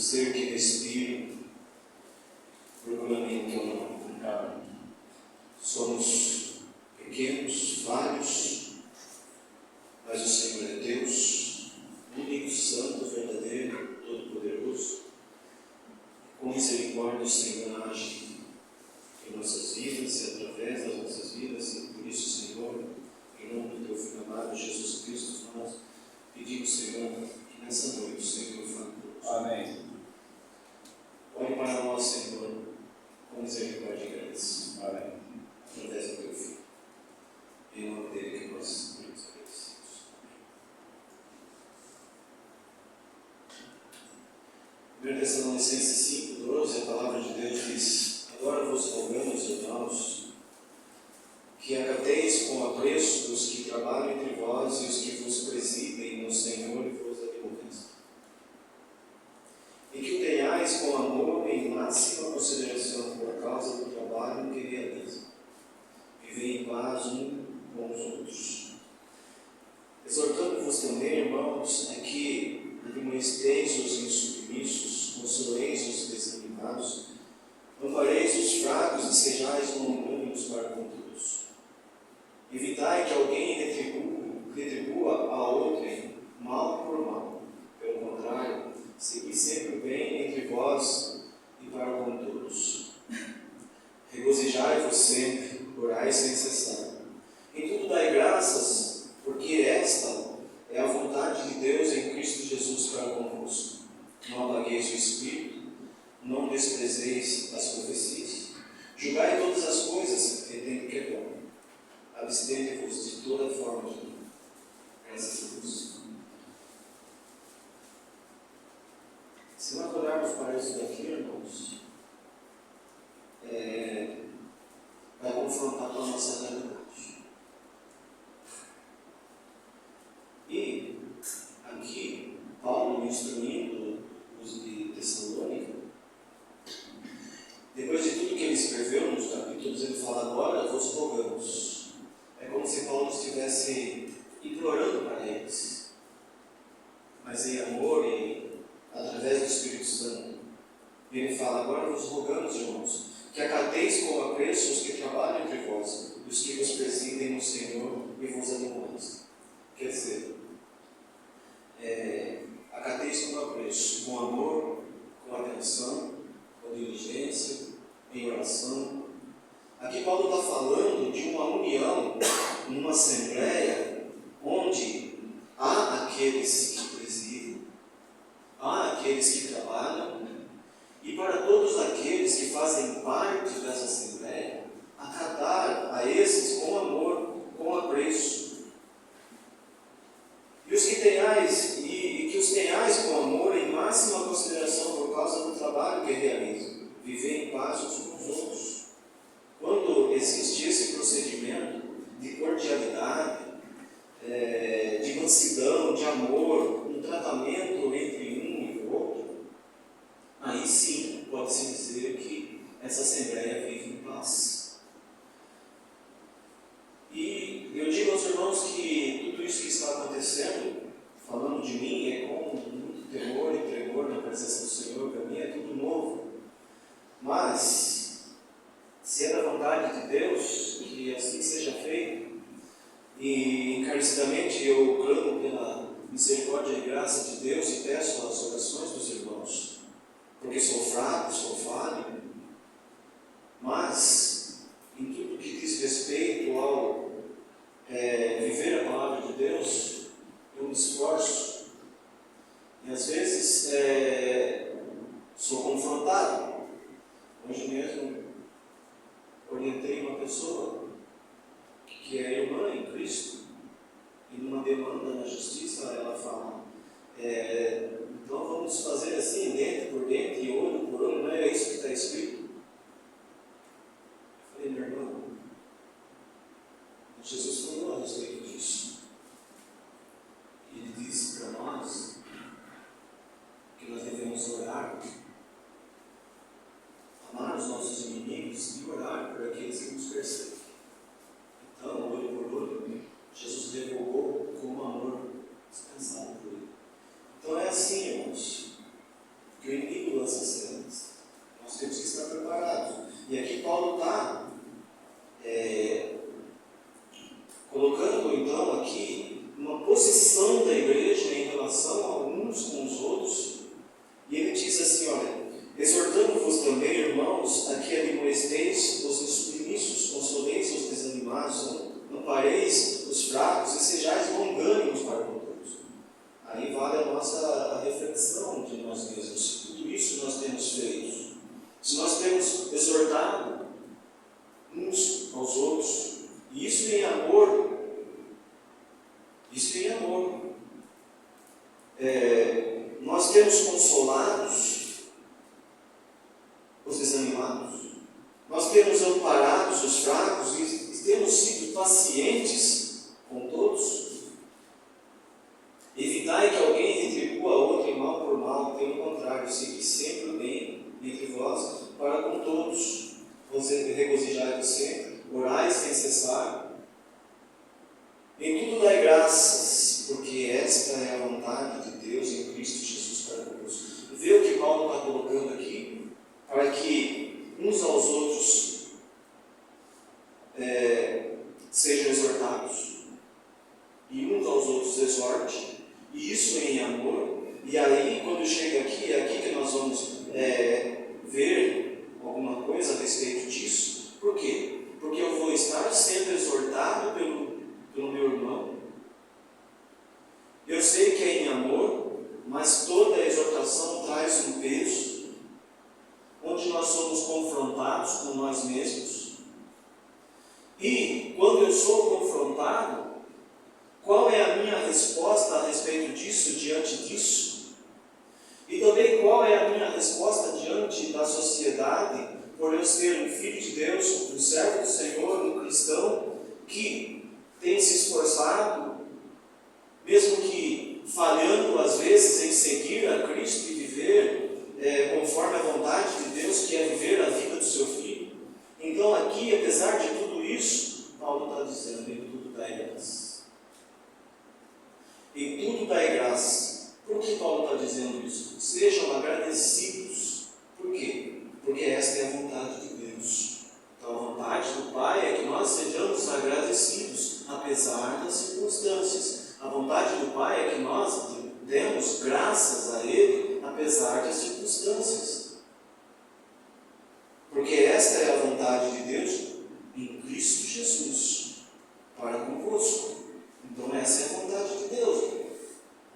ser que respiro, proclame teu nome. Somos pequenos, falhos, mas o Senhor é Deus, único, santo, verdadeiro, todo-poderoso. Com misericórdia o Senhor age em nossas vidas e através das nossas vidas, e por isso, Senhor, em nome do teu Filho amado Jesus Cristo, nós pedimos, Senhor, que nessa noite o Senhor fale conosco. Amém. Olhe para nós, Senhor, com misericórdia e graça. Amém. Através do teu Filho. Em nome dele que nós estamos agradecidos. 1 Tessalonicenses 5:12, a palavra de Deus diz: agora vos rogamos, irmãos, que acateis com apreço os que trabalham entre vós e os que vos presidem no Senhor e vos admoestem. E que o tenhais com amor em máxima consideração por causa do trabalho que realiza. Vivei em paz um com os outros. Exortando-vos também, irmãos, a que admoesteis os insubmissos, consoleis os desanimados, ampareis os fracos e sejais longânimos para com todos. Evitai que alguém retribua a outrem mal por mal. Pelo contrário, segui sempre o bem entre vós e para com todos. Regozijai-vos sempre, orai sem cessar. Em tudo dai graças, porque esta é a vontade de Deus em Cristo Jesus para convosco. Não apagueis o Espírito, não desprezeis as profecias. Julgai todas as coisas, retendo o que é bom. Abstende-vos de toda forma de mal. Graças a Deus. Se nós olharmos para isso daqui, irmãos, vai confrontar com a nossa realidade. E aqui, Paulo instruindo os de Tessalônica, depois de tudo que ele escreveu nos capítulos, ele fala: agora vos rogamos. É como se Paulo estivesse implorando para eles, mas em amor e através do Espírito Santo. E ele fala: agora vos rogamos, irmãos, que acateis com apreço os que trabalham entre vós e os que vos presidem no Senhor e vos admoestem. Quer dizer, acateis com apreço, com amor, com atenção, com diligência, em oração. Aqui Paulo está falando de uma união, numa assembleia, onde há aqueles que presidem, há aqueles que trabalham, e para todos aqueles que fazem parte dessa assembleia, acatar a esses com amor, com apreço. E que os tenhais com amor em máxima consideração por causa do trabalho que realizam. Viver em paz uns com os outros. Quando existe esse procedimento de cordialidade, de mansidão, de amor, um tratamento entre um e o outro, aí sim pode-se dizer que essa assembleia vive em paz. E eu digo aos irmãos que tudo isso que está acontecendo, falando de mim, é com muito temor e tremor na presença do Senhor. Para mim é tudo novo. Mas, se é da vontade de Deus, que assim seja feito, e encarecidamente eu clamo pela misericórdia e graça de Deus e peço as orações dos irmãos, porque sou fraco, sou falho, mas em tudo que diz respeito ao viver a palavra de Deus, eu me esforço, e às vezes sou confrontado. Hoje mesmo orientei uma pessoa que é irmã em Cristo, e numa demanda na justiça ela fala: então vamos fazer assim, dente por dente e olho por olho, não é isso que está escrito? Eu falei: meu irmão, Jesus falou a respeito disso. Ele disse para nós que nós devemos orar, amar os nossos inimigos e orar por aqueles que nos perseguem. Então, olho por olho, Jesus revogou como amor dispensado por ele. Então é assim, irmãos, que o inimigo mudanças cenas. Nós temos que estar preparados. E aqui Paulo está colocando então aqui uma posição da igreja em relação a uns com os outros. E ele diz assim, olha, exortando-vos também, irmãos, a que admoesteis os insubmissos, consoleis os desanimados, ampareis os fracos e sejais longânimos para com todos. Aí vale a nossa reflexão de nós mesmos, se tudo isso nós temos feito, se nós temos exortado uns aos outros, e isso em amor, nós temos consolados os desanimados, nós temos amparados os fracos e temos sido pacientes com todos. Evitai que alguém retribua a outro em mal por mal, pelo contrário, segui sempre o bem entre vós para com todos. Regozijai-vos sempre, orai sem cessar. Em tudo dai graças, porque esta é a vontade de Deus em Cristo Jesus para convosco. Vê o que Paulo está colocando aqui, para que uns aos outros sejam exortados, e uns aos outros exorte, e isso em amor. E aí, quando chega aqui, é aqui que nós vamos ver alguma coisa a respeito disso. Por quê? Porque eu vou estar sendo exortado pelo meu irmão. Eu sei que é em amor, mas toda a exortação traz um peso, onde nós somos confrontados com nós mesmos. E quando eu sou confrontado, qual é a minha resposta a respeito disso, diante disso? E também qual é a minha resposta diante da sociedade, por eu ser um filho de Deus, um servo do Senhor, um cristão, que tem se esforçado, mesmo que falhando às vezes em seguir a Cristo e viver conforme a vontade de Deus, que é viver a vida do seu Filho. Então aqui, apesar de tudo isso, Paulo está dizendo, em tudo dai graça. Em tudo dai graça. Por que Paulo está dizendo isso? Sejam agradecidos. Por quê? Porque esta é a vontade de Deus. Então a vontade do Pai é que nós sejamos agradecidos, apesar das circunstâncias. A vontade do Pai é que nós demos graças a Ele, apesar das circunstâncias. Porque esta é a vontade de Deus em Cristo Jesus, para convosco. Então essa é a vontade de Deus.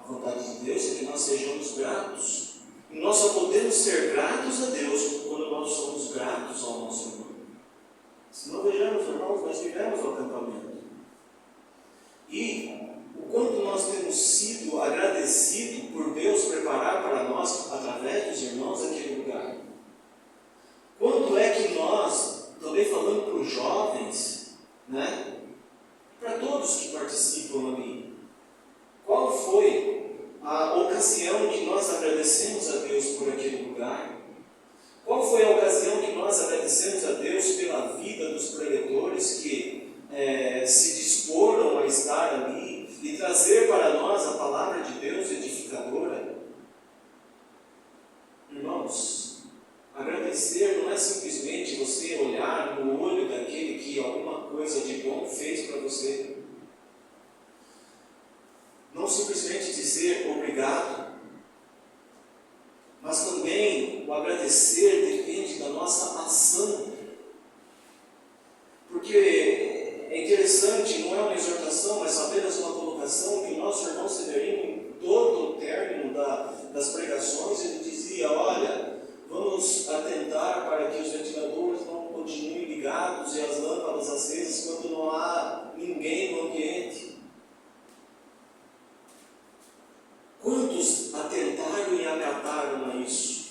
A vontade de Deus é que nós sejamos gratos. E nós só podemos ser gratos a Deus quando nós somos gratos ao nosso irmão. Se não vejamos, irmãos, nós tivemos o acampamento. E o quanto nós temos sido agradecidos por Deus preparar para nós, através dos irmãos, aquele lugar. Quanto é que nós, também falando para os jovens, para todos que participam ali, qual foi a ocasião que nós agradecemos a Deus por aquele lugar? Qual foi a ocasião que nós agradecemos a Deus pela vida dos preletores que se disporam a estar ali e trazer para nós a palavra de Deus edificadora? Irmãos, agradecer não é simplesmente você olhar no olho daquele que alguma coisa de bom fez para você. Não simplesmente dizer obrigado, mas também o agradecer depende da nossa ação. Porque é interessante, não é uma exortação, mas apenas uma colocação que o nosso irmão Severino, em todo o término das pregações, ele dizia, olha, vamos atentar para que os ventiladores não continuem ligados e as lâmpadas acesas quando não há ninguém no ambiente. Quantos atentaram e acataram a isso?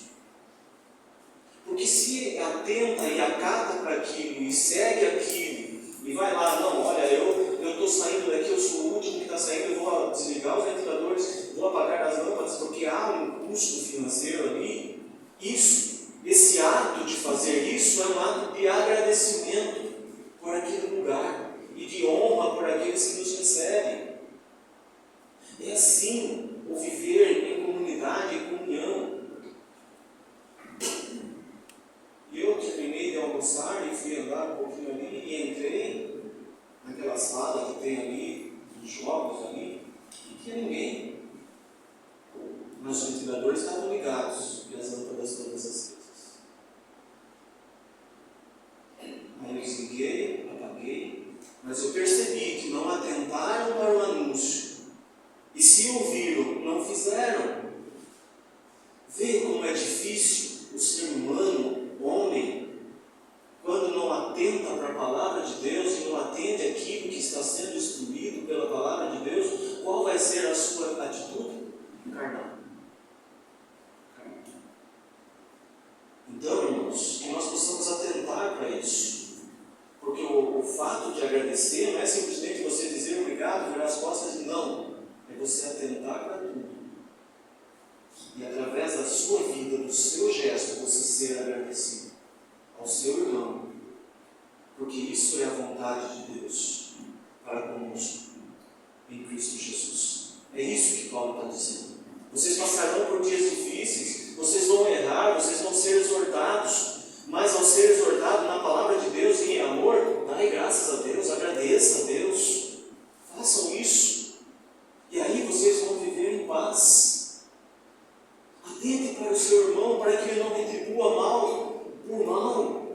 Porque se atenta e acata para aquilo e segue aquilo e vai lá, não, olha, eu estou saindo daqui, eu sou o último que está saindo, eu vou desligar os ventiladores, vou apagar as lâmpadas porque há um custo financeiro ali. Esse ato de fazer isso é um ato de agradecimento por aquele lugar e de honra por aqueles que nos recebem. É assim o viver em comunidade e comunhão. mas os ventiladores estavam ligados e as lâmpadas todas acesas. Aí eu desliguei, apaguei, mas eu percebi que não atentaram para o anúncio. E se ouviram, não fizeram. Vê como é difícil o ser humano, homem, quando não atenta para a palavra de Deus e não atende aquilo que está sendo instruído pela palavra de Deus, qual vai ser a sua atitude? Carnal. Então, irmãos, que nós possamos atentar para isso. Porque o fato de agradecer não é simplesmente você dizer obrigado, virar as costas e não. É você atentar para tudo. E através da sua vida, do seu gesto, você ser agradecido ao seu irmão. Porque isso é a vontade de Deus para conosco em Cristo Jesus. É isso que Paulo está dizendo. Vocês passarão por dias difíceis, vocês vão errar, vocês vão ser exortados. Mas ao ser exortado na palavra de Deus e em amor, dai graças a Deus, agradeça a Deus. Façam isso. E aí vocês vão viver em paz. Atente para o seu irmão, para que ele não retribua mal por mal.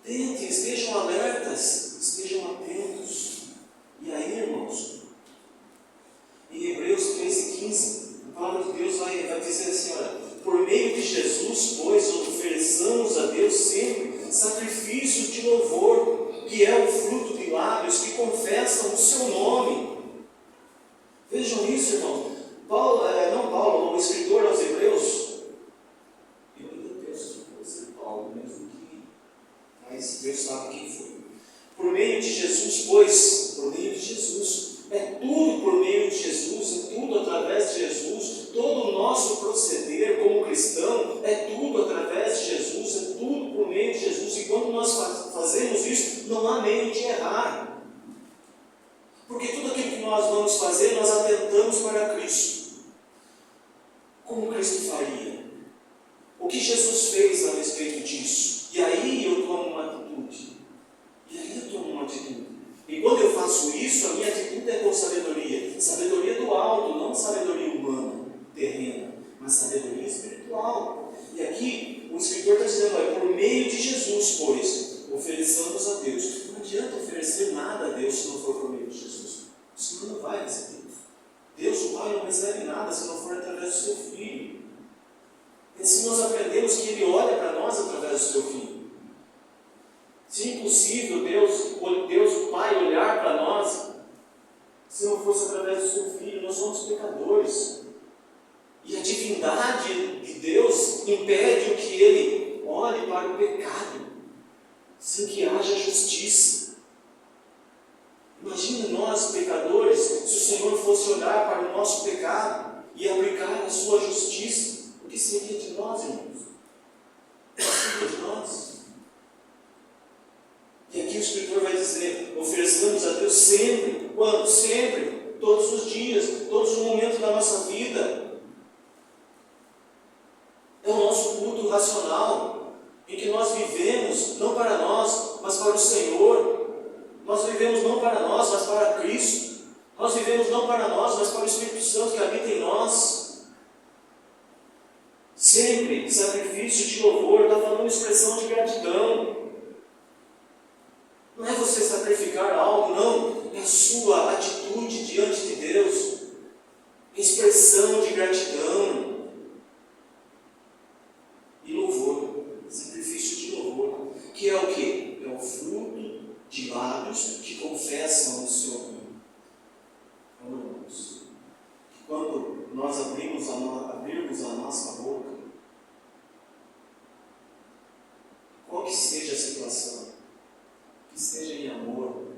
Atente, estejam alertas, estejam atentos. E aí, irmãos, em Hebreus 13:15, a palavra de Deus vai dizer assim, olha, por meio de Jesus, pois, ofereçamos a Deus sempre sacrifícios de louvor, que é o fruto de lábios que confessam o seu nome. Vejam isso, irmão. O escritor aos Hebreus, eu ainda penso que pode ser Paulo mesmo, mas Deus sabe quem foi. Por meio de Jesus, pois, por meio de Jesus, é tudo por meio de Jesus, é tudo através de Jesus, todo o nosso proceder como cristão é tudo através de Jesus, é tudo por meio de Jesus, e quando nós fazemos isso, não há meio de errar, porque tudo aquilo que nós vamos fazer, nós atentamos para Cristo. Como Cristo faria? O que Jesus fez a respeito disso? E aí eu tomo uma atitude. E quando eu faço isso, a minha atitude é com sabedoria. Sabedoria do alto, não sabedoria humana, terrena, mas sabedoria espiritual. E aqui o escritor está dizendo, por meio de Jesus, pois, ofereçamos a Deus. Não adianta oferecer nada a Deus se não for por meio de Jesus. O Senhor não vai receber. Deus, o Pai, não recebe nada se não for através do seu Filho. E assim nós aprendemos que Ele olha para nós através do seu Filho. Se é impossível Deus, o Pai, olhar para nós, se não fosse através do seu Filho, nós somos pecadores. E a divindade de Deus impede que Ele olhe para o pecado, sem que haja justiça. Imagine nós, pecadores, se o Senhor fosse olhar para o nosso pecado e aplicar a sua justiça, o que seria de nós, irmãos? O que seria de nós? E aqui o escritor vai dizer, ofereçamos a Deus sempre. Quando? Sempre. Todos os dias, todos os momentos da nossa vida. É o nosso culto racional, em que nós vivemos, não para nós, mas para o Senhor. Nós vivemos não para nós, mas para Cristo. Nós vivemos não para nós, mas para o Espírito Santo que habita em nós. Sempre sacrifício de louvor, está falando expressão de gratidão. Não é você sacrificar algo, não. É a sua atitude diante de Deus. Expressão de gratidão. E louvor. Sacrifício de louvor. Que é o quê? É o fruto de lábios que confessam o seu nome. Então, irmãos, quando nós abrirmos a nossa boca, qual que seja a situação, que seja em amor,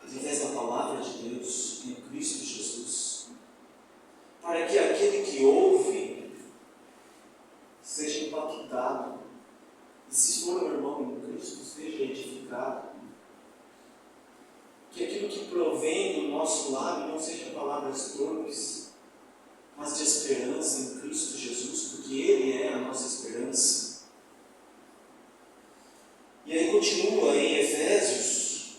através da palavra de Deus, em Cristo Jesus, para que aquele que ouve seja impactado, e se for um irmão em Cristo, seja edificado, que aquilo que provém do nosso lábio não sejam palavras torpes, mas de esperança em Cristo Jesus, porque Ele é a nossa esperança. E aí continua em Efésios,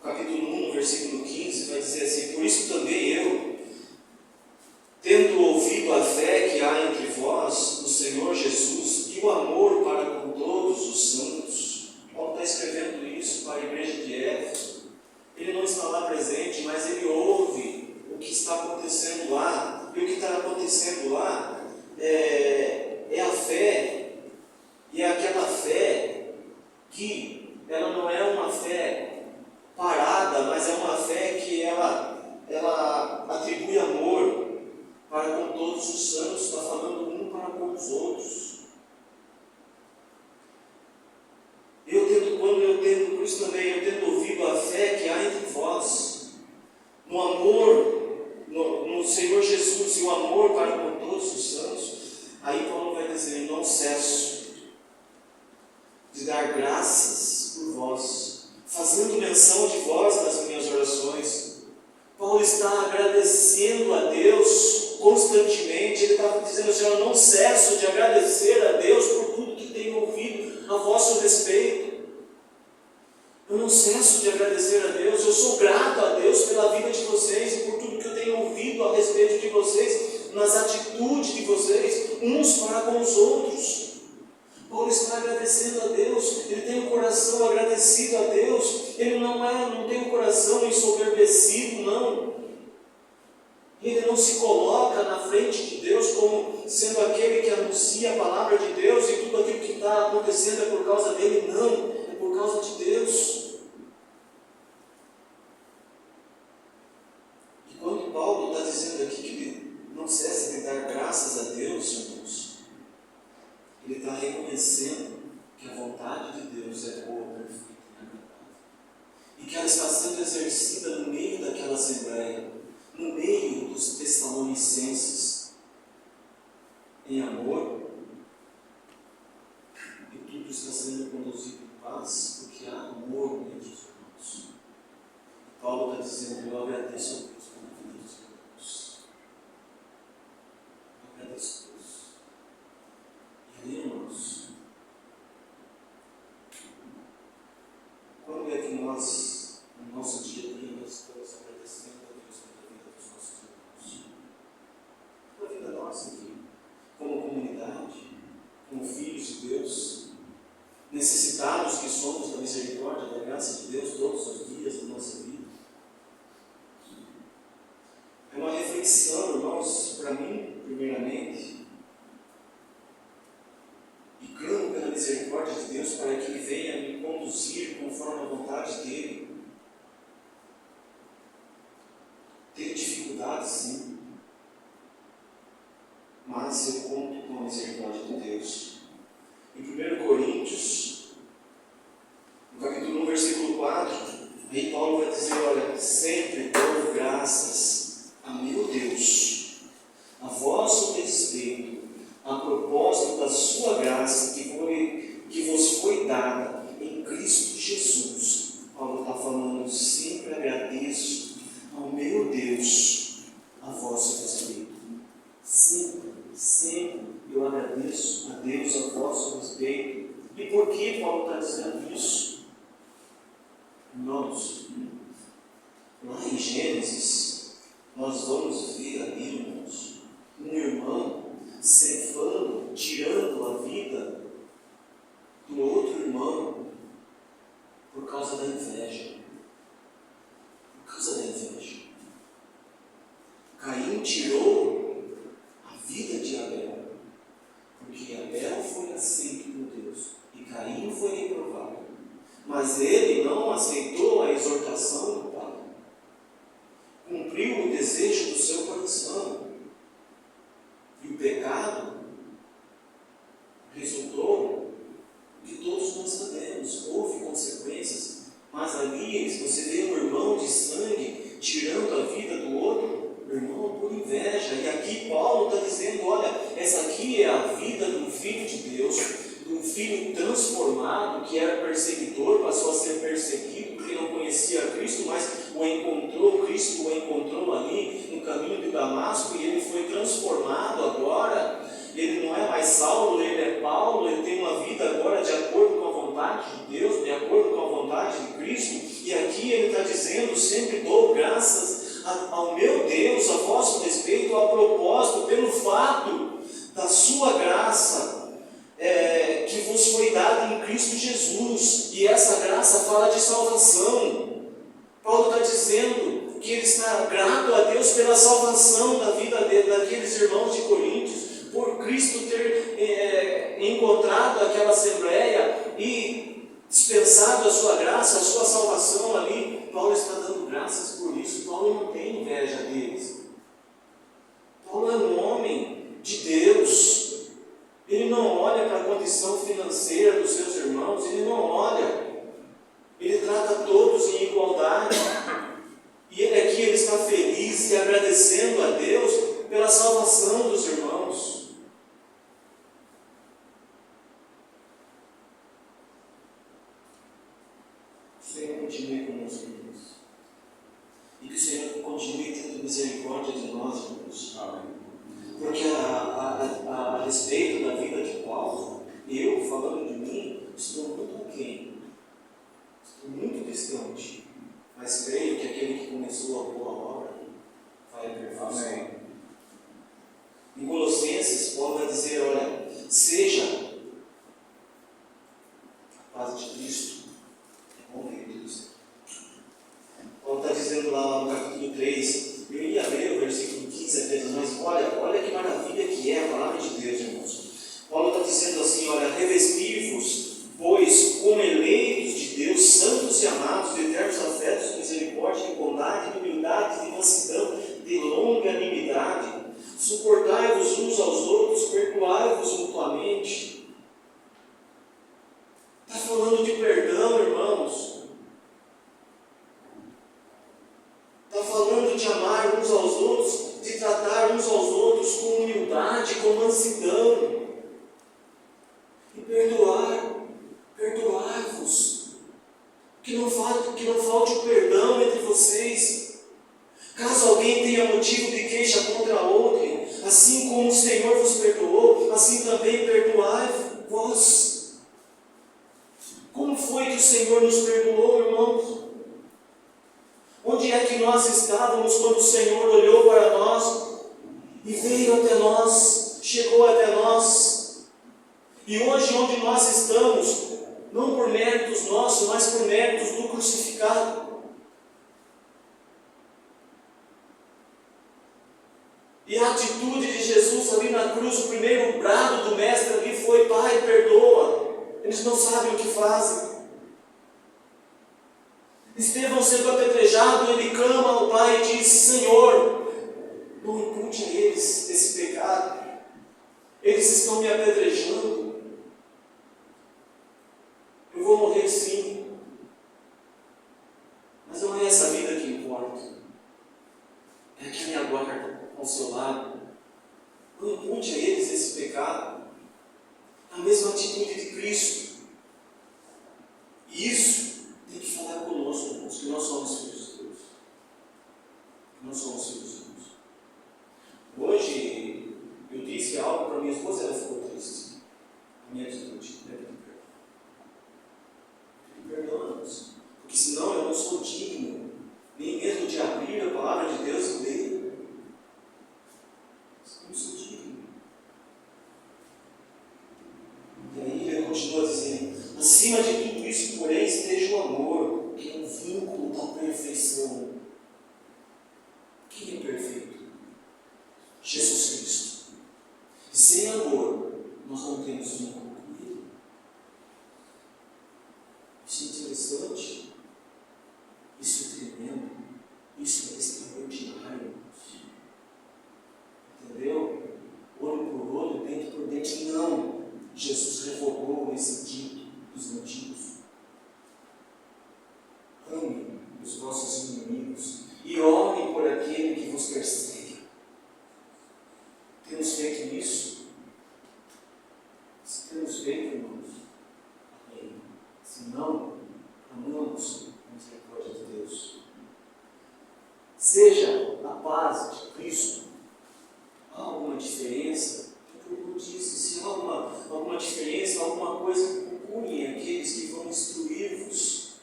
capítulo 1, versículo 15, vai dizer assim, por isso também eu, acontecendo lá, e o que está acontecendo lá é a fé, e é aquela fé que ela não é uma fé parada, mas é uma fé que ela atribui amor para com todos os santos, está falando um para com os outros. Por isso também eu tendo ouvido a fé que há entre vós, no amor, no Senhor Jesus e o amor para com todos os santos. Aí Paulo vai dizer: não cesso de dar graças por vós, fazendo menção de vós nas minhas orações. Paulo está agradecendo a Deus constantemente. Ele está dizendo assim: eu não cesso de agradecer a Deus por tudo que tenho ouvido a vosso respeito. Eu não cesso de agradecer a Deus. Eu sou grato a Deus pela vida de vocês e por tudo que eu tenho ouvido a respeito de vocês, nas atitudes de vocês, uns para com os outros. Paulo está agradecendo a Deus, ele tem um coração agradecido a Deus, ele não tem um coração ensoberbecido, não. Ele não se coloca na frente de Deus como sendo aquele que anuncia a palavra de Deus e tudo aquilo que está acontecendo é por causa dele, não, é por causa de Deus. E quando Paulo está dizendo aqui que ele não cessa de dar graças a Deus, irmãos, ele está reconhecendo que a vontade de Deus é boa, perfeita e agradável. E que ela está sendo exercida no meio daquela assembleia, no meio dos Tessalonicenses, em amor. E tudo está sendo conduzido em paz, porque há amor entre os irmãos. E Paulo está dizendo: eu agradeço a Deus pela vida dos irmãos. Eu agradeço a Deus. Irmãos, quando é que nós, no nosso dia a dia, nós estamos agradecendo a Deus pela vida dos nossos irmãos? Pela vida nossa aqui, como comunidade, como filhos de Deus, necessitados que somos da misericórdia, da graça de Deus todos os dias da nossa vida. É uma reflexão, irmãos, para mim, primeiramente. E clamo pela misericórdia de Deus para que Ele venha me conduzir conforme a vontade dEle. Tenho dificuldades, sim, mas eu conto com a misericórdia de Deus. Em 1 Coríntios, no capítulo 1, versículo 4, aí Paulo vai dizer: olha, sempre dou graças a meu Deus, a vosso respeito, a propósito da sua graça que vos foi dada em Cristo Jesus. Paulo está falando: sempre agradeço ao meu Deus a vosso respeito. Sempre eu agradeço a Deus a vosso respeito. E por que Paulo está dizendo isso? Irmãos, lá em Gênesis, nós vamos ver ali, irmãos, um irmão cefando, tirando a vida do outro irmão por causa da inveja. Por causa da inveja. Caim tirou a vida de Abel, porque Abel foi aceito por Deus e Caim foi reprovado. Mas ele não aceitou a exortação do Pai, cumpriu o desejo do seu coração. E o pecado resultou que todos nós sabemos, houve consequências, mas ali você vê um irmão de sangue tirando a vida do outro irmão por inveja. E aqui Paulo está dizendo: olha, essa aqui é a vida de um filho de Deus, de um filho transformado, que era perseguidor, passou a ser perseguido porque não conhecia Cristo, mas Cristo o encontrou ali no caminho de Damasco, e ele foi transformado agora. Ele não é mais Saulo, ele é Paulo. Ele tem uma vida agora de acordo com a vontade de Deus, de acordo com a vontade de Cristo. E aqui ele está dizendo: sempre dou graças ao meu Deus a vosso respeito, a propósito, pelo fato da sua graça que vos foi dada em Cristo Jesus. E essa graça fala de salvação. Paulo está dizendo que ele está grato a Deus pela salvação salvação da vida daqueles irmãos de Coríntios, por Cristo ter encontrado aquela assembleia e dispensado a sua graça, a sua salvação ali. Paulo está dando graças por isso. Paulo não tem inveja deles. Paulo é um homem de Deus. Ele não olha para a condição financeira dos seus irmãos, ele não olha. Ele trata todos em igualdade. E aqui ele está feliz e agradecendo a Deus pela salvação dos irmãos. O Senhor continue conosco, irmãos. E que o Senhor continue tendo misericórdia de nós, irmãos. Amém. Porque a respeito da vida de Paulo, eu, falando de mim, estou muito aquém. Estou muito distante. Mas creio que aquele que começou a boa obra vai aperfeiçoar. Em Colossenses, Paulo vai dizer, olha, seja a paz de Cristo. É bom ler isso. Paulo está dizendo lá no capítulo 3, eu ia ler o versículo 15 apenas, mas olha que maravilha que é a palavra de Deus, irmãos. Paulo está dizendo assim, olha, revestir-vos, pois, como eleitos de Deus, santos e amados, de eternos afetos, de misericórdia, de bondade, de humildade, de mansidão, de longanimidade, suportai-vos uns aos outros, perdoai-vos mutuamente. Está falando de perdão, irmãos. Está falando de amar uns aos outros, de tratar uns aos outros com humildade, com mansidão. E perdoar-vos. Que não falte o perdão entre vocês. Caso alguém tenha motivo de queixa contra outrem, assim como o Senhor vos perdoou, assim também perdoai vós. Como foi que o Senhor nos perdoou, irmãos? Onde é que nós estávamos quando o Senhor olhou para nós e veio até nós, chegou até nós? E hoje, onde nós estamos, não por méritos nossos, mas por méritos do crucificado. E a atitude de Jesus ali na cruz, o primeiro brado do Mestre ali foi: Pai, perdoa, eles não sabem o que fazem. Estevão sendo apedrejado, ele clama ao Pai e diz: Senhor, não impute a eles esse pecado, eles estão me apedrejando, eu vou morrer sim, mas não é essa vida que importa, é a que me aguarda ao seu lado. Não impute a eles esse pecado, a mesma atitude de Cristo. E isso tem que falar conosco, irmãos, que nós somos filhos de Deus. Que nós somos filhos de Deus. Hoje, eu disse algo para minha esposa, ela ficou triste. A minha atitude, perdão-nos. Porque senão eu não sou digno, nem mesmo de abrir a palavra de Deus e ler. Eu não sou digno. E aí ele continua dizendo: acima de tudo isso, porém, esteja o amor, que é um vínculo da perfeição. Quem é perfeito? Jesus Cristo. E sem amor, nós não temos vínculo com Ele. Isso é interessante. Isso é tremendo. Isso é extraordinário. Entendeu? Olho por olho, dente por dente. Não. Jesus revogou esse dito dos antigos. Amem os vossos inimigos e orem por aquele que vos persegue. Temos feito isso? Se temos feito, irmãos, amém. Se não, amamos a misericórdia de Deus. Seja a paz de Cristo. Há alguma diferença? Eu disse, se há alguma diferença, alguma coisa, procurem aqueles que vão instruir-vos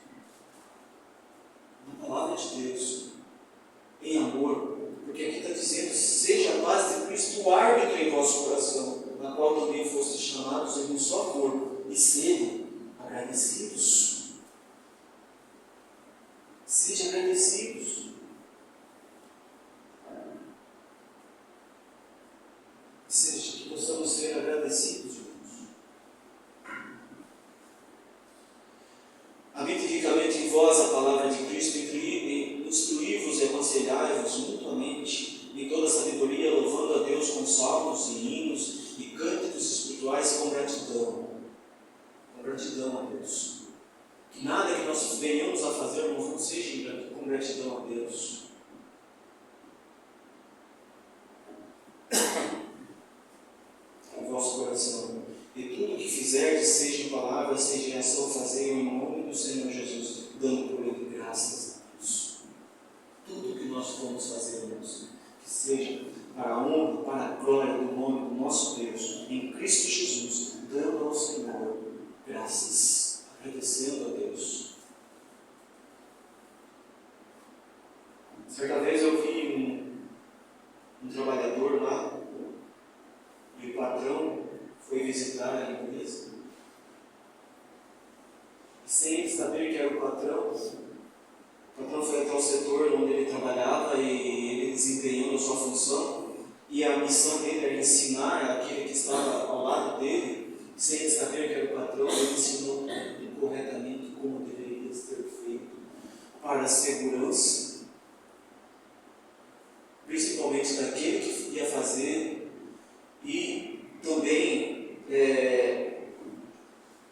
na palavra de Deus, em amor, porque aqui está dizendo: seja a paz de Cristo o árbitro em vosso coração, na qual também fostes chamados em um só corpo, e sede agradecidos. Sede agradecidos. com salmos e hinos e cânticos espirituais com gratidão. Com gratidão a Deus. Que nada que nós venhamos a fazer, irmãos, não seja com gratidão a Deus. O vosso coração. E tudo o que fizerdes, seja em palavra, seja em ação, fazei-o em nome do Senhor Jesus, dando por ele graças a Deus. Tudo que nós formos fazer, irmãos, que seja para a honra, para a glória do nome do nosso Deus, em Cristo Jesus, dando ao Senhor graças, agradecendo a Deus. Certa vez eu vi um trabalhador lá, e o patrão foi visitar a empresa. E sem ele saber que era o patrão foi até o setor onde ele trabalhava e ele desempenhando a sua função. E a missão dele era ensinar aquele que estava ao lado dele, sem ele saber que era o patrão, ele ensinou corretamente como deveria ser feito para a segurança, principalmente daquele que ia fazer, e também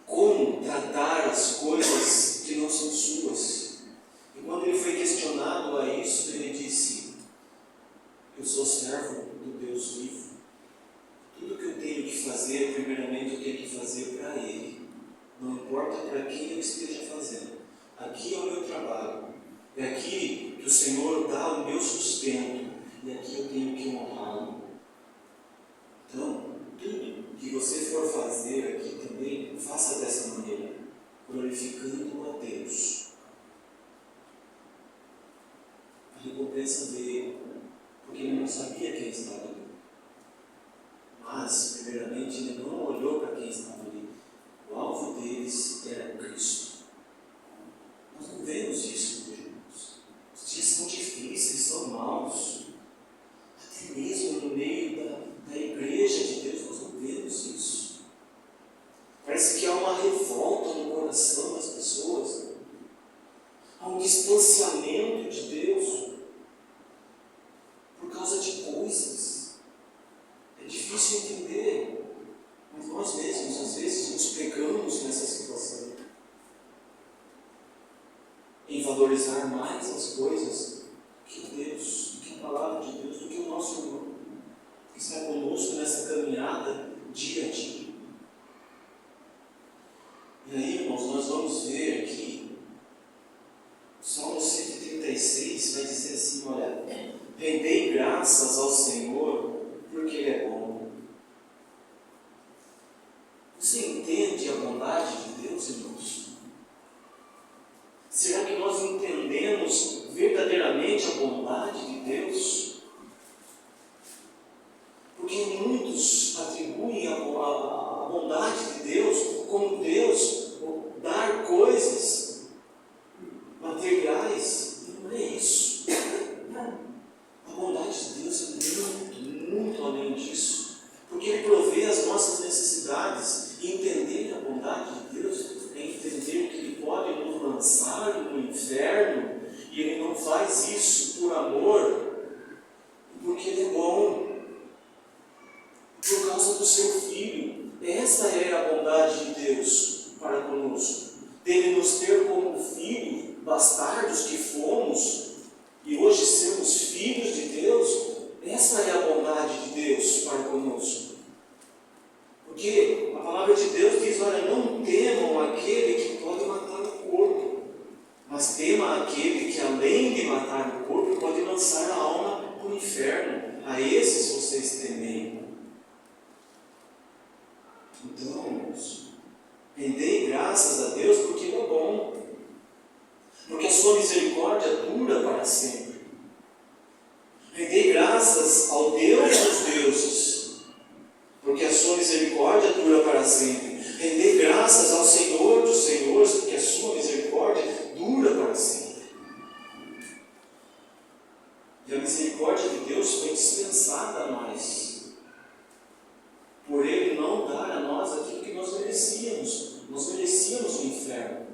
como tratar as coisas que não são suas. E quando ele foi questionado a isso, ele disse: eu sou servo do Deus vivo. Tudo que eu tenho que fazer, primeiramente eu tenho que fazer para Ele. Não importa para quem eu esteja fazendo. Aqui é o meu trabalho. É aqui que o Senhor dá o meu sustento. E aqui eu tenho que honrá-lo. Então, tudo que você for fazer aqui também, faça dessa maneira, glorificando a Deus. A recompensa veio, porque ele não sabia quem estava ali. Mas, primeiramente, ele não olhou para quem estava ali. O alvo deles era Cristo. Nós não vemos isso, meus irmãos. Os dias são difíceis, são maus. Até mesmo no meio da igreja de Deus, nós não vemos isso. Parece que há uma revolta no coração das pessoas. Há um distanciamento de Deus por causa de coisas. É difícil entender, mas nós mesmos, às vezes, nos pegamos nessa situação. Em valorizar mais as coisas que Deus, do que a palavra de Deus, do que o nosso irmão, que está conosco nessa caminhada dia a dia. E aí, irmãos, nós vamos ver aqui, o Salmo 136 vai dizer assim: olha, rendei graças ao Senhor, porque Ele é bom. Você entende a bondade de Deus, irmãos? Será que nós entendemos verdadeiramente a bondade de Deus? Porque muitos atribuem a bondade de Deus como Deus dar coisas materiais. E não é isso. A bondade de Deus é muito além disso. Porque Ele provê as nossas necessidades. E entender a bondade de Deus é entender que Ele pode nos lançar no inferno. E Ele não faz isso por amor, porque Ele é bom. Por causa do seu Filho. Essa é a bondade de Deus para conosco. Dele nos ter como filho, bastardos que fomos, e hoje sermos filhos de Deus. Essa é a bondade de Deus para conosco. Porque a palavra de Deus diz: olha, não temam aquele que pode matar o corpo, mas tema aquele que, além de matar o corpo, pode lançar a alma no inferno. A esses vocês temem. Então, irmãos, rendei graças a Deus porque Ele é bom, porque a sua misericórdia dura para sempre. Rendei graças ao Deus dos deuses, porque a sua misericórdia dura para sempre. Rendei graças ao Senhor dos senhores, porque a sua misericórdia dura para sempre. E a misericórdia de Deus foi dispensada a nós, por Ele não dar a nós aquilo que nós merecíamos. Nós merecíamos o inferno.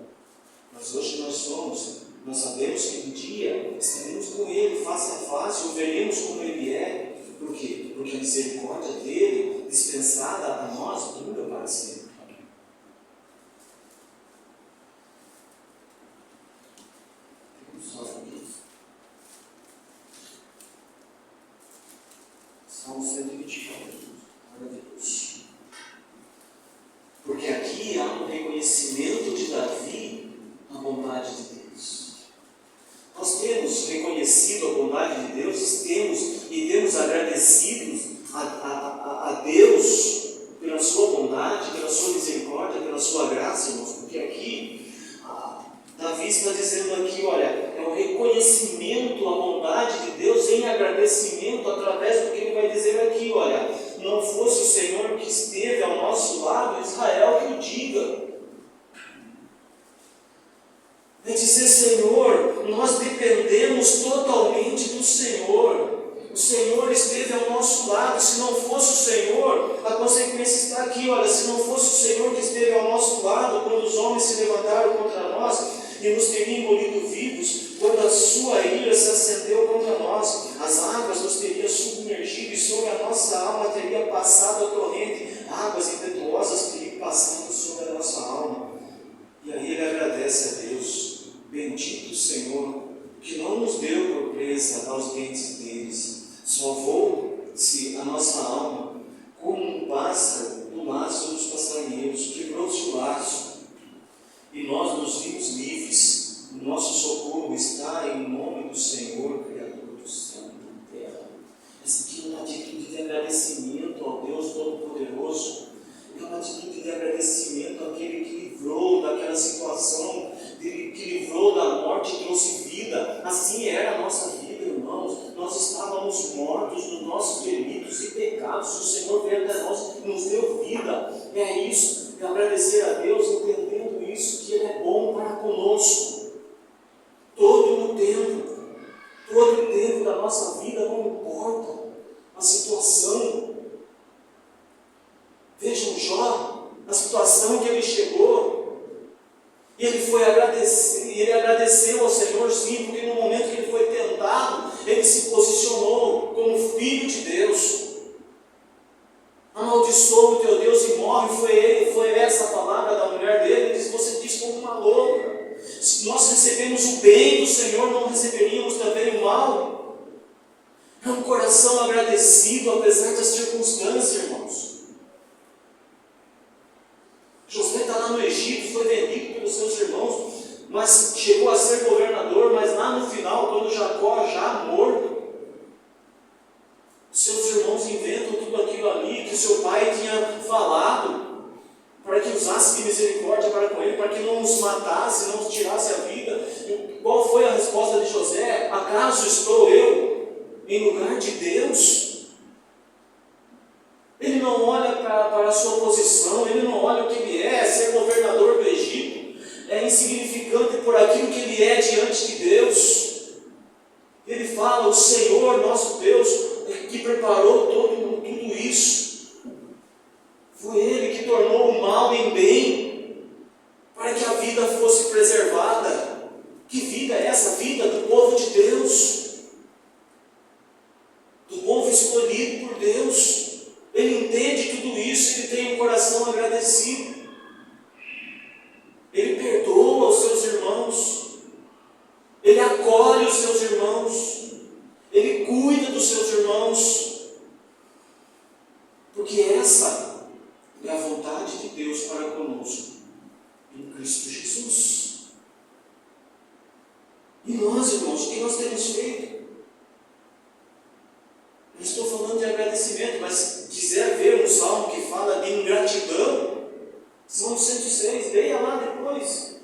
Mas hoje nós sabemos que um dia estaremos com Ele face a face, o veremos como Ele é. Por quê? Porque a misericórdia misericórdia dele, dispensada a nós, dura para sempre. Salmo 124. Glória a Deus. Porque aqui há um reconhecimento de Davi na bondade de Deus. Nós temos reconhecido a bondade de Deus, temos agradecido a Deus pela sua bondade, pela sua misericórdia, pela sua graça, irmãos, porque aqui Davi está dizendo aqui, olha, é um reconhecimento à bondade de Deus em agradecimento através do que ele vai dizer aqui, olha, não fosse o Senhor que esteve ao nosso lado, Israel que o diga. É dizer, Senhor, nós dependemos totalmente do Senhor. O Senhor esteve ao nosso lado. Se não fosse o Senhor, a consequência está aqui, olha, se não fosse o Senhor que esteve ao nosso lado, quando os homens se levantaram contra nós e nos teriam engolido vivos, quando a sua ira se acendeu contra nós, as águas nos teriam submergido e sobre a nossa alma teria passado a torrente, águas impetuosas teriam passado sobre a nossa alma. E aí ele agradece a Deus. Bendito o Senhor, que não nos deu por presa aos dentes deles, salvou-se a nossa alma, como um pássaro do laço dos passarinheiros, quebrou-se o laço, e nós nos vimos livres. O nosso socorro está em nome do Senhor, Criador do céu e da terra. Essa aqui é uma atitude de agradecimento ao Deus Todo-Poderoso, é uma atitude de agradecimento àquele que livrou daquela situação, que livrou da morte e trouxe vida. Assim era a nossa vida, irmãos. Nós estávamos mortos nos nossos delitos e pecados. O Senhor veio até nós e nos deu vida. É isso, é agradecer a Deus, entendendo isso, que Ele é bom para conosco. Todo o tempo da nossa vida, não importa a situação. Vejam Jó, a situação que ele chegou. E ele foi agradecer, ele agradeceu ao Senhor, sim, porque no momento que ele foi tentado, ele se posicionou como filho de Deus. Amaldiçoa o teu Deus e morre. Foi essa a palavra da mulher dele. Ele disse, você diz como uma louca. Se nós recebemos o bem do Senhor, não receberíamos também o mal? É um coração agradecido, apesar das circunstâncias, irmãos. José está lá no Egito, foi vendido pelos seus irmãos, mas chegou a ser governador, mas lá no final, quando Jacó já morto, seus irmãos inventam tudo aquilo ali que o seu pai tinha falado, para que usasse de misericórdia para com ele, para que não os matasse, não os tirasse a vida. E qual foi a resposta de José? Acaso estou eu em lugar de Deus? Ele não olha para a sua posição, ele não olha o que ele é, ser governador do Egito é insignificante por aquilo que ele é diante de Deus. Ele fala, o Senhor nosso Deus que preparou tudo isso. Foi Ele que tornou o mal em bem, para que a vida fosse preservada. Que vida é essa? Vida do povo de Deus, do povo escolhido por Deus. Ele entende tudo isso, ele tem um coração agradecido. Ele perdoa os seus irmãos, ele acolhe os seus irmãos, ele cuida dos seus irmãos, porque essa é a vontade de Deus para conosco, em Cristo Jesus. E nós, irmãos, o que nós temos feito? Não estou falando de agradecimento, mas se quiser ver um salmo que fala de ingratidão, Salmo 106, leia lá depois.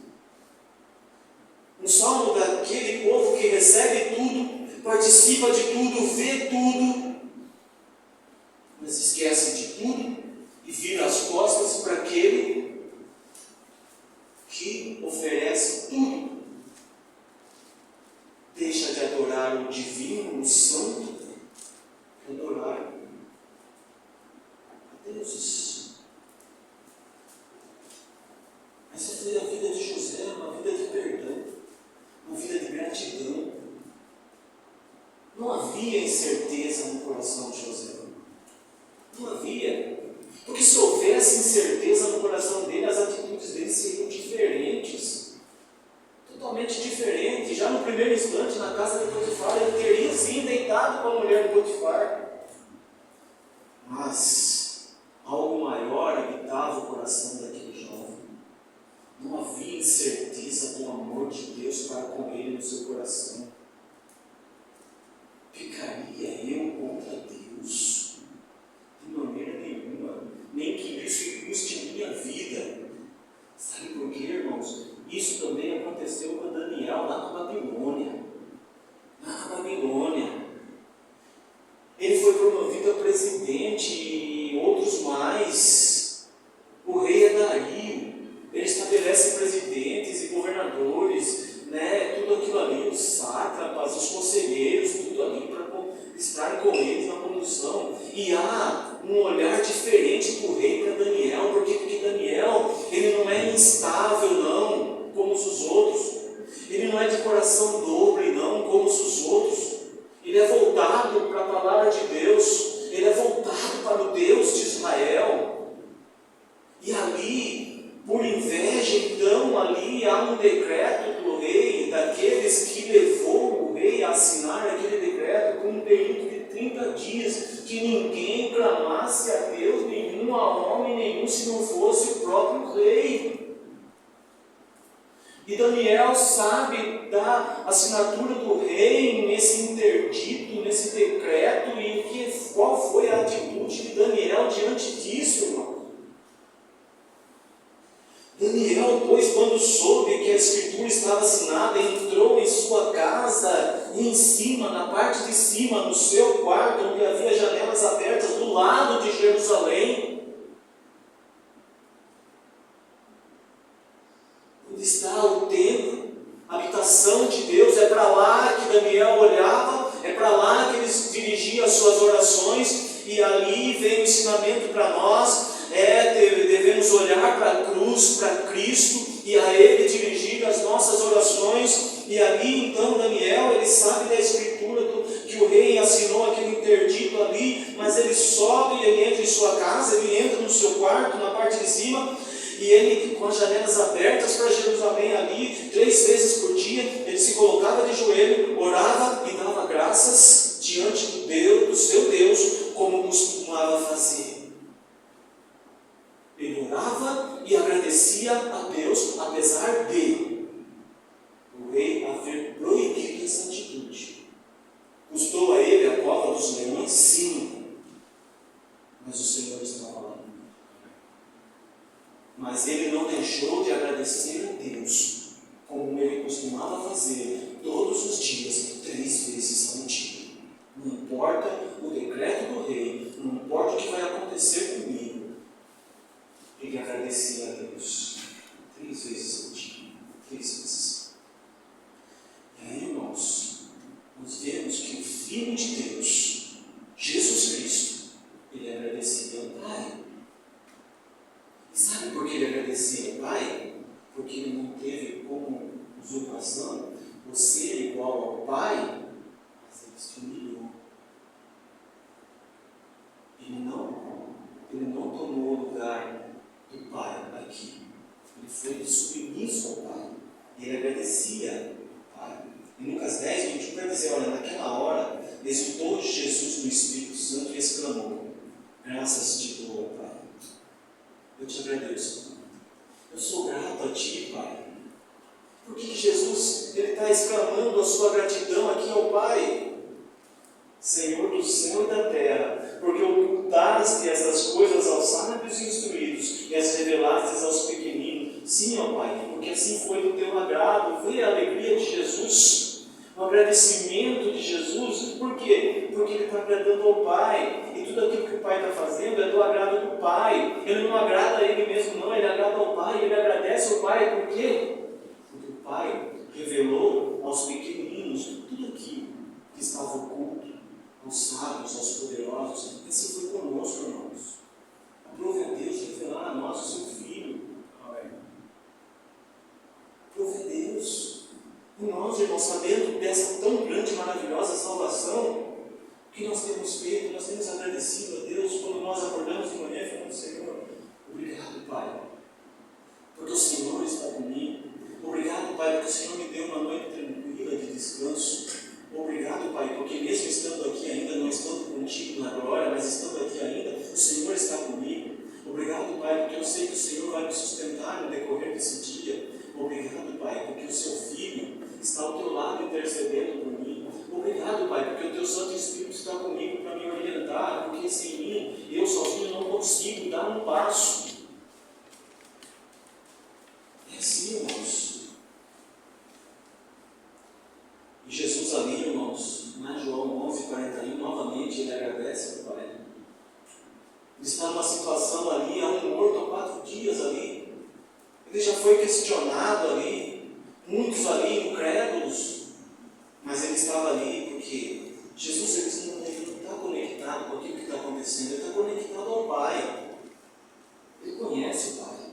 Um salmo daquele povo que recebe tudo, participa de tudo, vê tudo, mas esquece de tudo e vira as costas para aquele que oferece tudo. Deixa de adorar o divino, o santo, adorar a deuses. Essa foi a vida de José, uma vida de perdão, uma vida de gratidão. Não havia incerteza no coração de José. tivesse incerteza no coração dele, as atitudes dele seriam diferentes. Totalmente diferentes. Já no primeiro instante, na casa de Potifar, ele teria sim deitado com a mulher de Potifar. Mas algo maior habitava o coração daquele jovem. Não havia incerteza do amor de Deus para com ele no seu coração. Pecaria eu contra Deus? De maneira nenhuma. Nem que isso custe minha vida. Sabe por quê, irmãos? Isso também aconteceu com Daniel lá na Babilônia. Ele foi promovido a presidente e outros mais. O rei é Dario. Ele estabelece presidentes e governadores, tudo aquilo ali, os sátrapas, os conselheiros, tudo ali para estarem com eles na condução. E há um olhar diferente do rei para Daniel, porque Daniel, ele não é instável não, como os outros. Ele não é de coração dobre não, como os outros. Ele é voltado para a palavra de Deus. Ele é voltado para o Deus de Israel. E ali, por inveja, então, ali há um decreto do rei, daqueles que levou o rei a assinar aquele decreto com um período de 30 dias, que ninguém clamasse a Deus nenhum, a homem nenhum, se não fosse o próprio rei. E Daniel sabe da assinatura do rei nesse interdito, nesse decreto, e qual foi a atitude de Daniel diante disso, irmão? Daniel, pois, quando soube que a escritura estava assinada, entrou em sua casa, e em cima, na parte de cima, no seu quarto, onde havia janelas abertas, do lado de Jerusalém, onde está o templo, a habitação de Deus, é para lá que Daniel olhava, é para lá que ele dirigia as suas orações, e ali vem o ensinamento para nós. Devemos olhar para a cruz, para Cristo, e a Ele dirigir as nossas orações. E ali então Daniel, ele sabe da escritura que o rei assinou aquele interdito ali, mas ele sobe, ele entra em sua casa, ele entra no seu quarto, na parte de cima, e ele com as janelas abertas para Jerusalém ali, 3 vezes por dia, ele se colocava de joelho, orava e dava graças diante do seu Deus, como costumava fazer. Ele orava e agradecia a Deus, apesar de o rei haver proibido essa atitude. Custou a ele a cova dos leões? Sim. Mas o Senhor estava lá. Mas ele não deixou de agradecer a Deus, como ele costumava fazer todos os dias, 3 vezes ao dia. Não importa o decreto do rei, não importa o que vai acontecer comigo, ele agradecia a Deus 3 vezes ao dia. 3 vezes. E aí, irmãos, nós vemos que o Filho de Deus, Jesus Cristo, ele agradecia ao Pai. E sabe por que ele agradecia ao Pai? Porque ele não teve como usurpação o ser igual ao Pai, mas ele se humilhou. Ele não tomou o lugar do Pai aqui. Ele foi submisso ao Pai. E ele agradecia ao Pai. Em Lucas 10, 21 vai dizer, olha, naquela hora, exultou Jesus no Espírito Santo e exclamou, graças te dou, ao Pai. Eu te agradeço, Pai. Eu sou grato a Ti, Pai. Por que Jesus está exclamando a sua gratidão aqui ao Pai? Senhor do céu e da terra, porque ocultaste essas coisas aos sábios e instruídos e as revelaste aos pequeninos. Sim, ó Pai, porque assim foi do teu agrado. Vê a alegria de Jesus, o agradecimento de Jesus. Por quê? Porque ele está agradando ao Pai, e tudo aquilo que o Pai está fazendo é do agrado do Pai. Ele não agrada a ele mesmo, não, ele agrada ao Pai, ele agradece ao Pai. Por quê? Porque o Pai revelou aos pequeninos tudo aquilo que estava oculto, aos sábios, aos poderosos. Assim foi conosco, irmãos. Aprove a Deus revelar a nós o seu Filho. Amém. Aprove a Deus. E nós, irmãos, sabendo dessa tão grande e maravilhosa salvação, o que nós temos feito? Nós temos agradecido a Deus quando nós acordamos de manhã e falamos, Senhor, obrigado Pai, porque eu sei que o Senhor vai me sustentar no decorrer desse dia. Obrigado, Pai, porque o seu Filho está ao teu lado intercedendo por mim. Obrigado, Pai, porque o teu Santo Espírito está comigo para me orientar, porque sem mim, eu sozinho não consigo dar um passo. É assim, irmãos. E Jesus ali, irmãos, na João 11:41, novamente ele agradece ao Pai. Ele está numa situação ali, há um morto há 4 dias ali. Ele já foi questionado ali, muitos ali incrédulos, mas ele estava ali porque Jesus ele não está conectado com aquilo que está acontecendo, ele está conectado ao Pai. Ele conhece o Pai.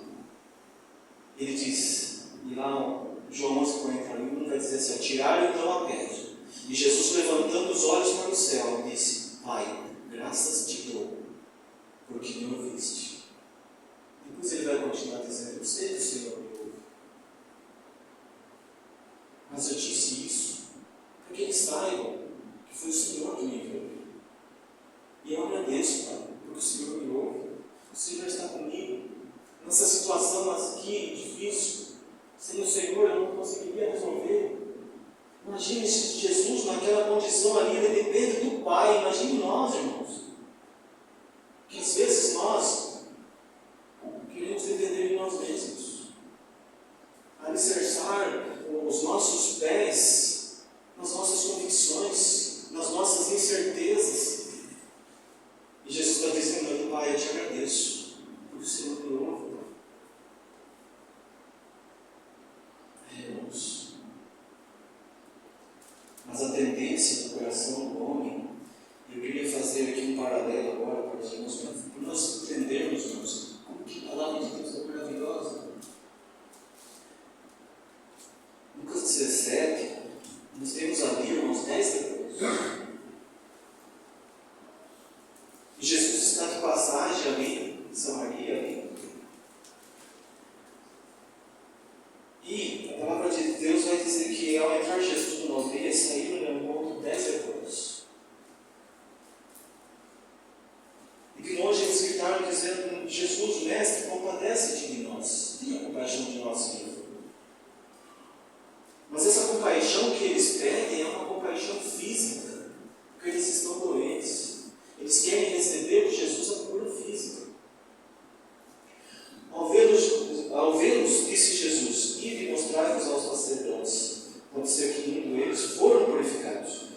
Ele diz, e lá João 11:41 vai dizer assim: tiraram então a pedra. E Jesus, levantando os olhos para o céu, disse: Pai, graças te dou, porque me ouviste. Depois ele vai continuar dizendo: eu sei que o Senhor me ouve, mas eu disse isso para que eles saibam que foi o Senhor que me enviou. E eu agradeço, Pai, porque o Senhor me ouve. O Senhor está comigo nessa situação aqui difícil. Sem o Senhor eu não conseguiria resolver. Imagine se Jesus naquela condição ali, ele depende do Pai. Imagine nós, irmãos, que às vezes nós queremos depender de nós mesmos, alicerçar os nossos pés nas nossas convicções, nas nossas incertezas. E Jesus está dizendo: Pai, eu te agradeço, porque o Senhor me ouve. Irmãos, mas a tendência do coração do homem, eu queria fazer aqui um paralelo agora para os irmãos, para nós entendermos, irmãos, como que a palavra de Deus é maravilhosa. Lucas 17, nós temos ali, irmãos, 10 depois. E Jesus está de passagem ali, em Samaria, ali. E a palavra de Deus vai dizer que ao entrar Jesus numa aldeia, saíram no encontro 10 leprosos. E de longe eles gritaram dizendo: Jesus, mestre, compadece-te de nós, tenha compaixão de nós, Senhor. Mas essa compaixão que eles pedem é uma compaixão física, porque eles estão doentes. Eles querem receber de Jesus a cura física. Ao vê-los, disse Jesus: ide e mostrai-vos aos sacerdotes. Pode ser que indo eles foram purificados.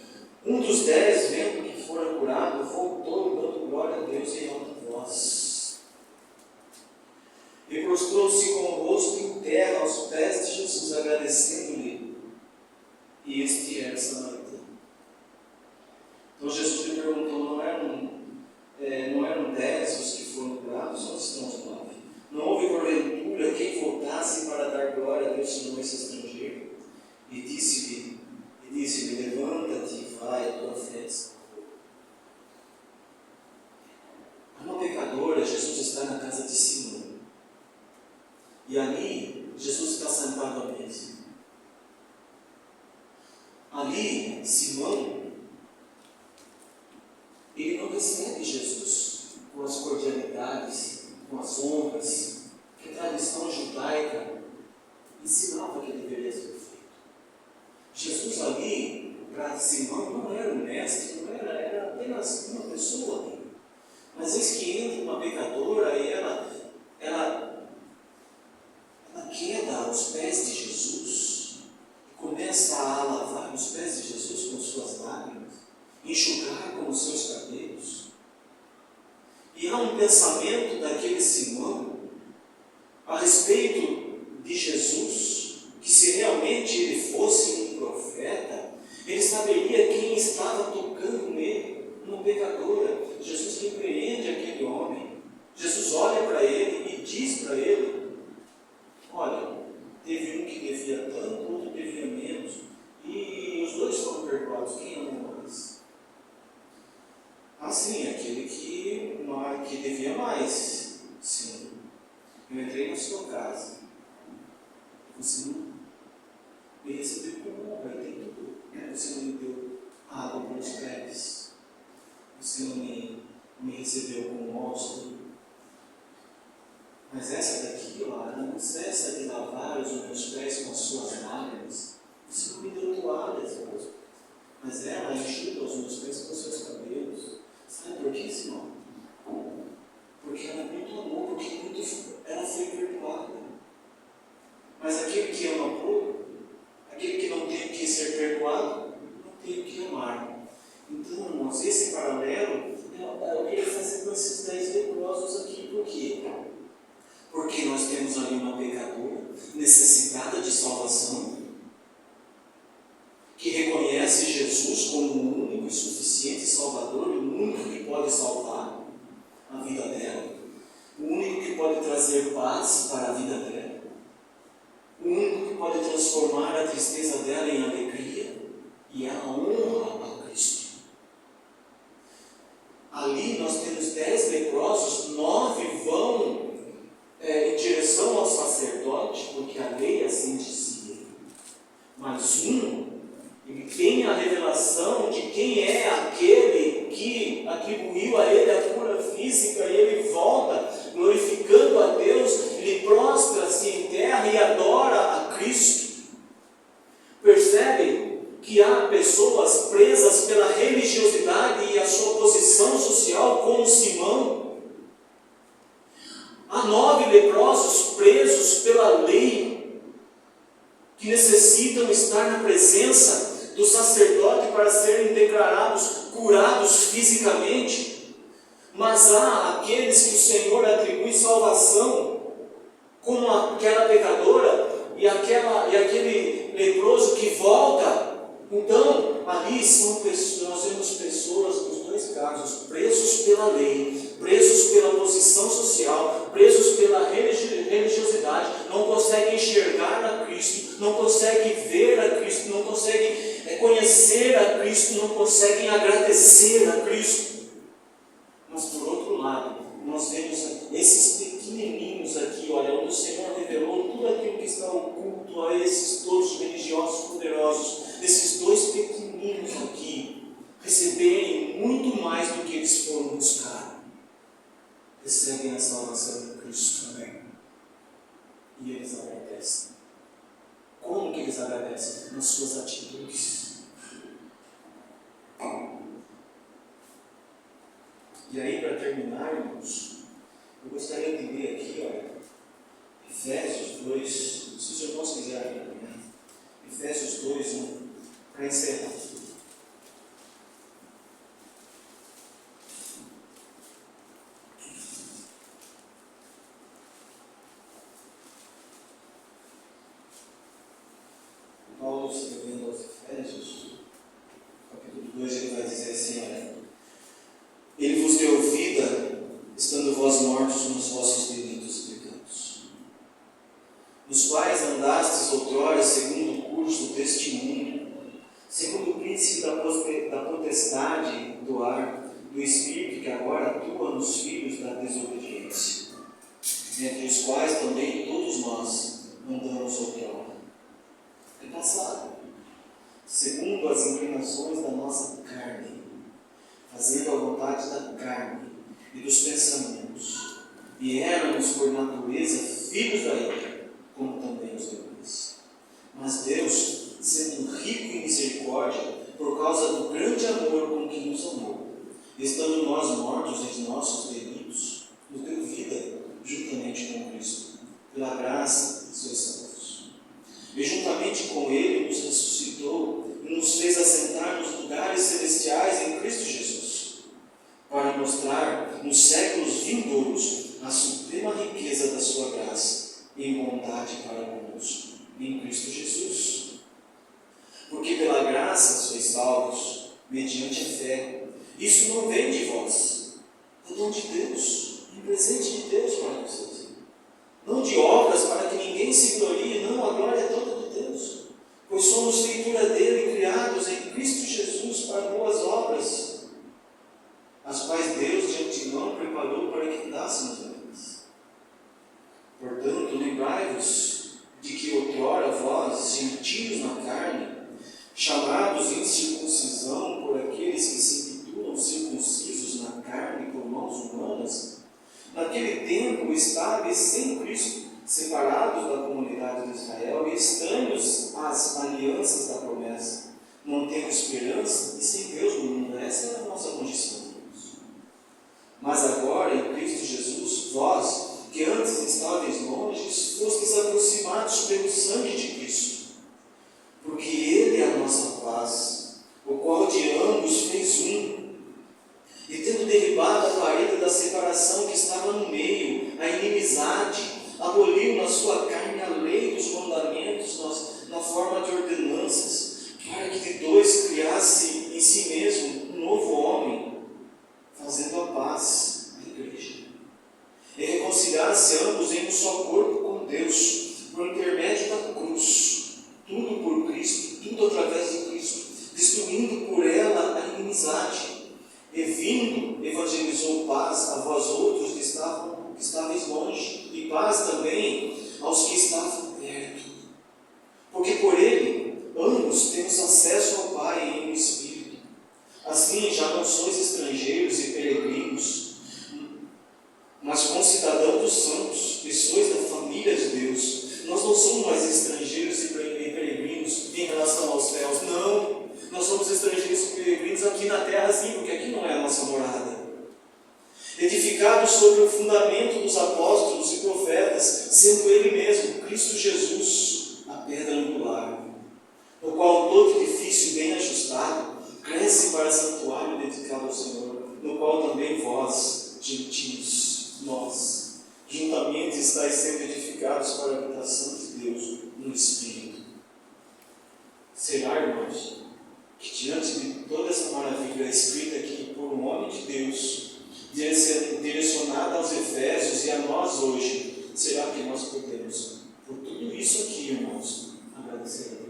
Um dos 10, vendo que fora curado, voltou dando glória a Deus em alta voz. E prostrou-se com o rosto em terra aos pés de Jesus, agradecendo-lhe. E este era samaritano. Então Jesus lhe perguntou: não eram 10 os que foram curados? Onde estão os 9? Não houve porventura quem voltasse para dar glória a Deus senão esse estrangeiro? E disse-lhe: levanta-te e vai, a tua fé te salvou. Uma pecadora, Jesus está na casa de Simão. E ali, Jesus está sentado à mesa. Ali, Simão, ele não recebe Jesus com as cordialidades, com as honras que a tradição judaica ensinava que deveria ser feito. Jesus ali, para Simão, não era um mestre, era apenas uma pessoa ali. Mas eis que entra uma pecadora e ela queda aos pés de Jesus e começa a lavar os pés de Jesus com suas lágrimas, enxugar com os seus cabelos. E há um pensamento daquele Simão a respeito de Jesus, que se realmente ele fosse um profeta, ele saberia quem estava tocando nele, uma pecadora. Jesus repreende aquele homem. Jesus olha para ele e diz para ele: olha, teve um que devia tanto, outro devia menos, e os dois foram perdoados. Quem ama mais? Assim, aquele que devia mais. Sim, eu entrei na sua casa, você não me recebeu com honra, tem tudo. Você não me deu água para os pés, você não me recebeu com ósculo. Mas essa daqui, ó, ela não cessa de lavar os meus pés com as suas lágrimas. Você não me deu toalhas, irmãos. Mas ela enxuga os meus pés com os seus cabelos. Sabe por quê, Simão? Porque ela muito amou, porque ela foi perdoada. Mas aquele que ama pouco, aquele que não tem que ser perdoado, não tem o que amar. Então, irmãos, esse paralelo eu queria fazer com esses 10 leprosos aqui. Por quê? Porque nós temos ali uma pecadora necessitada de salvação, que reconhece Jesus como o único e suficiente Salvador, o único que pode salvar a vida dela, o único que pode trazer paz para a vida dela, o único que pode transformar a tristeza dela em alegria, e ela honra a Cristo. Ali nós temos 10 leprosos, 9 vão em direção ao sacerdote, porque a lei assim dizia. Mas ele tem a revelação de quem é aquele que atribuiu a ele a cura física, e ele volta glorificando a Deus, ele prostra-se em terra e adora a Cristo. Percebem que há pessoas presas pela religiosidade e a sua posição social, como Simão. Há 9 leprosos presos pela lei, que necessitam estar na presença do sacerdote para serem declarados curados fisicamente. Mas há aqueles que o Senhor atribui salvação, como aquela pecadora e aquele leproso que volta. Então, ali nós vemos pessoas nos 2 casos, presos pela lei, presos pela posição social, presos pela religiosidade, não conseguem enxergar a Cristo, não conseguem ver a Cristo, não conseguem conhecer a Cristo, não conseguem agradecer a Cristo. Mas por outro lado, nós vemos esses pequenininhos aqui, olha, onde o Senhor revelou tudo aquilo que está oculto a esses todos religiosos poderosos, esses 2 pequenininhos aqui, receberem muito mais do que eles foram buscar. Recebem a salvação de Cristo também. E eles agradecem. Como que eles agradecem? Nas suas atitudes. E aí, para terminar, irmãos, eu gostaria de ler aqui, olha, Efésios 2, se os irmãos quiserem, né? Efésios 2, 1, para encerrar. Paulo, escrevendo aos Efésios, capítulo 2, ele vai dizer assim, olha, ele vos deu vida, estando vós mortos nos vossos delitos e pecados, nos quais andastes outrora segundo o curso deste mundo, segundo o príncipe da potestade do ar, do Espírito que agora atua nos filhos da desobediência, entre os quais também todos nós andamos outrora. É passado, segundo as inclinações da nossa carne, fazendo a vontade da carne e dos pensamentos, e éramos por natureza filhos da ira, como também os demais. Mas Deus, sendo rico em misericórdia, por causa do grande amor com que nos amou, estando nós mortos em nossos delitos, nos deu vida juntamente com Cristo. Pela graça sois salvos. E juntamente com Ele nos ressuscitou e nos fez assentar nos lugares celestiais em Cristo Jesus, para mostrar nos séculos vindouros a suprema riqueza da sua graça em bondade para conosco, em Cristo Jesus. Porque pela graça sois salvos, mediante a fé. Isso não vem de vós, é dom de Deus, é um presente de Deus para vocês. Não de obras, para que ninguém se glorie, não, a glória é toda de Deus. Pois somos feitura dele, criados em Cristo Jesus para boas obras, as quais Deus de antemão preparou para que andássemos nelas. Portanto, lembrai-vos de que outrora vós, gentios na carne, chamados em circuncisão por aqueles que se intitulam circuncisos na carne por mãos humanas, naquele tempo estáveis sem Cristo, separados da comunidade de Israel e estranhos às alianças da promessa, não tendo esperança e sem Deus no mundo. Essa é a nossa condição. Mas agora, em Cristo Jesus, vós, que antes estáveis longe, fostes aproximados pelo sangue de Cristo, porque Ele é a nossa paz, o qual de ambos fez um, e tendo derribado a parede da separação que estava no meio, a inimizade, aboliu na sua carne a lei dos mandamentos na forma de ordenanças, para que de dois criasse em si mesmo um novo homem, fazendo a paz, a igreja, e reconciliasse ambos em um só corpo com Deus, por intermédio da cruz, tudo por Cristo, tudo através de Cristo, destruindo por ela a inimizade, e vindo, evangelizou paz a vós outros que estáveis longe, e paz também aos que estavam perto, porque por ele ambos temos acesso ao Pai em um Espírito. Assim já não sois estrangeiros e peregrinos, mas concidadãos dos santos, e sois da família de Deus. Nós não somos mais estrangeiros e peregrinos em relação aos céus, não. Nós somos estrangeiros e peregrinos aqui na terra, sim, porque aqui não é a nossa morada. Edificados sobre o fundamento dos apóstolos e profetas, sendo Ele mesmo, Cristo Jesus, a pedra angular, no qual todo edifício bem ajustado cresce para santuário dedicado ao Senhor, no qual também vós, gentios, nós, juntamente estáis sendo edificados para a habitação de Deus no Espírito. Será, irmãos, que diante de toda essa maravilha escrita aqui por um homem de Deus, direcionada aos Efésios e a nós hoje, será que nós podemos, por tudo isso aqui, irmãos, agradecer a Deus?